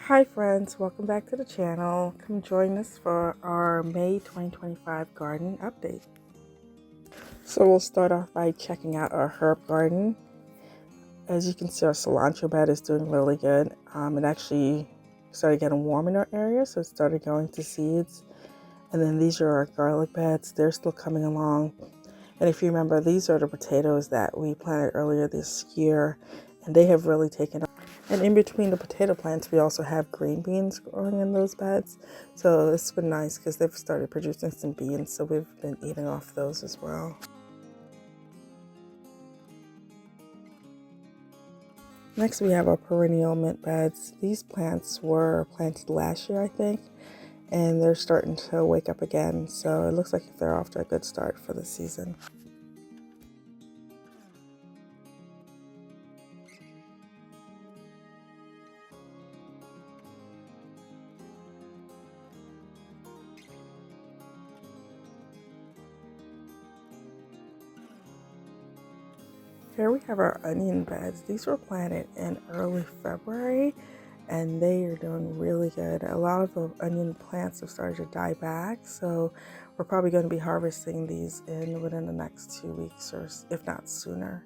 Hi friends, welcome back to the channel. Come join us for our May 2025 garden update. So we'll start off by checking out our herb garden. As you can see, our cilantro bed is doing really good. It actually started getting warm in our area, so it started going to seeds. And then these are our garlic beds. They're still coming along. And if you remember, these are the potatoes that we planted earlier this year, and they have really taken off. And in between the potato plants, we also have green beans growing in those beds. So it's been nice because they've started producing some beans, so we've been eating off those as well. Next, we have our perennial mint beds. These plants were planted last year, I think, and they're starting to wake up again. So it looks like they're off to a good start for the season. Here we have our onion beds. These were planted in early February and they are doing really good. A lot of the onion plants have started to die back, so we're probably going to be harvesting these within the next 2 weeks, or if not sooner.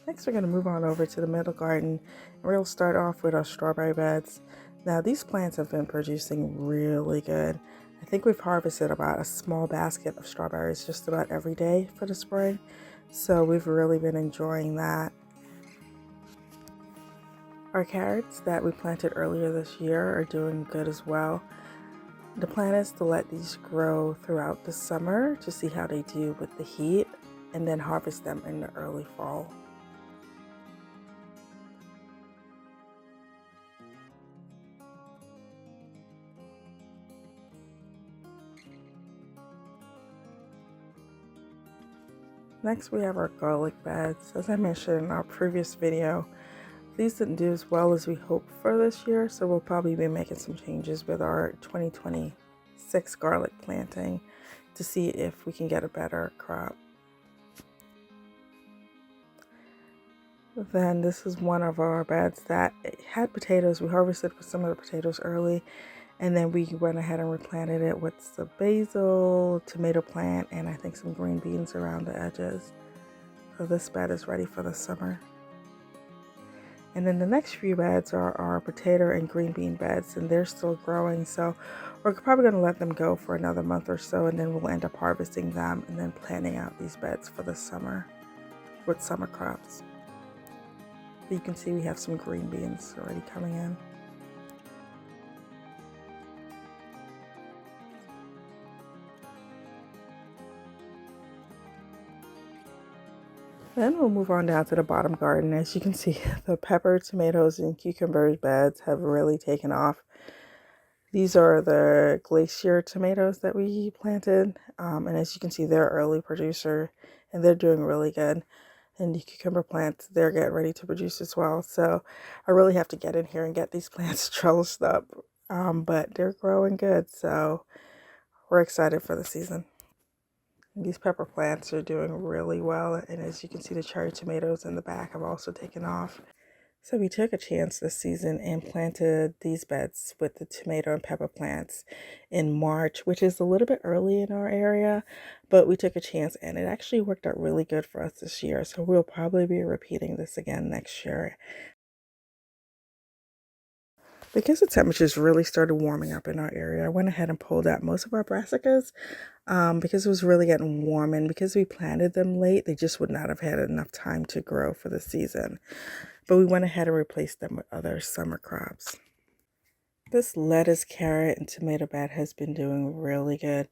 Next, we're going to move on over to the middle garden, and we'll start off with our strawberry beds. Now, these plants have been producing really good. I think we've harvested about a small basket of strawberries just about every day for the spring, so we've really been enjoying that. Our carrots that we planted earlier this year are doing good as well. The plan is to let these grow throughout the summer to see how they do with the heat, and then harvest them in the early fall. Next, we have our garlic beds. As I mentioned in our previous video, these didn't do as well as we hoped for this year, so we'll probably be making some changes with our 2026 garlic planting to see if we can get a better crop. Then this is one of our beds that had potatoes. We harvested some of the potatoes early, and then we went ahead and replanted it with some basil, tomato plant, and I think some green beans around the edges. So this bed is ready for the summer. And then the next few beds are our potato and green bean beds, and they're still growing. So we're probably going to let them go for another month or so, and then we'll end up harvesting them and then planting out these beds for the summer with summer crops. You can see we have some green beans already coming in. Then we'll move on down to the bottom garden. As you can see, the pepper, tomatoes, and cucumber beds have really taken off. These are the glacier tomatoes that we planted. And as you can see, they're an early producer and they're doing really good. And the cucumber plants, they're getting ready to produce as well. So I really have to get in here and get these plants trellised up. But they're growing good. So we're excited for the season. These pepper plants are doing really well, and as you can see, the cherry tomatoes in the back have also taken off. So we took a chance this season and planted these beds with the tomato and pepper plants in March, which is a little bit early in our area, but we took a chance and it actually worked out really good for us this year. So we'll probably be repeating this again next year. Because the temperatures really started warming up in our area, I went ahead and pulled out most of our brassicas because it was really getting warm, and because we planted them late, they just would not have had enough time to grow for the season. But we went ahead and replaced them with other summer crops. This lettuce, carrot, and tomato bed has been doing really good.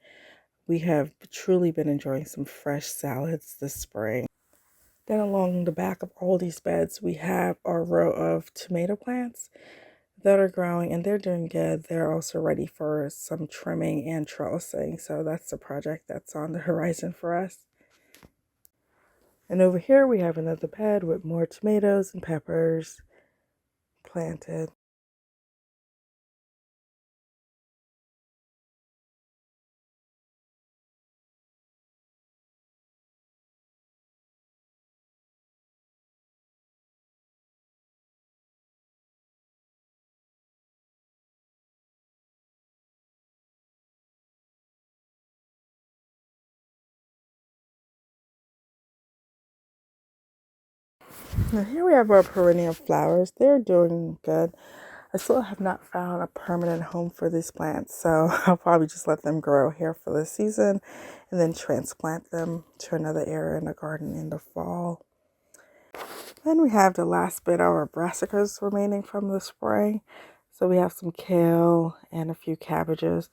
We have truly been enjoying some fresh salads this spring. Then along the back of all these beds, we have our row of tomato plants that are growing, and they're doing good. They're also ready for some trimming and trellising, so that's the project that's on the horizon for us. And over here we have another bed with more tomatoes and peppers planted. Now here we have our perennial flowers. They're doing good. I still have not found a permanent home for these plants, so I'll probably just let them grow here for the season and then transplant them to another area in the garden in the fall. Then we have the last bit of our brassicas remaining from the spring. So we have some kale and a few cabbages.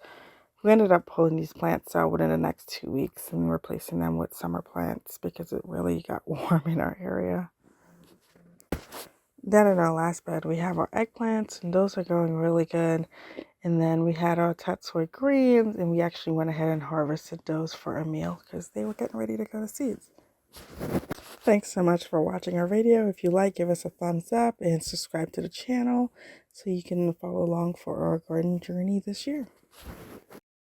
We ended up pulling these plants out within the next 2 weeks and replacing them with summer plants because it really got warm in our area. Then in our last bed, we have our eggplants, and those are going really good. And then we had our tatsoi greens, and we actually went ahead and harvested those for a meal because they were getting ready to go to seeds. Thanks so much for watching our video. If you like, give us a thumbs up and subscribe to the channel so you can follow along for our garden journey this year.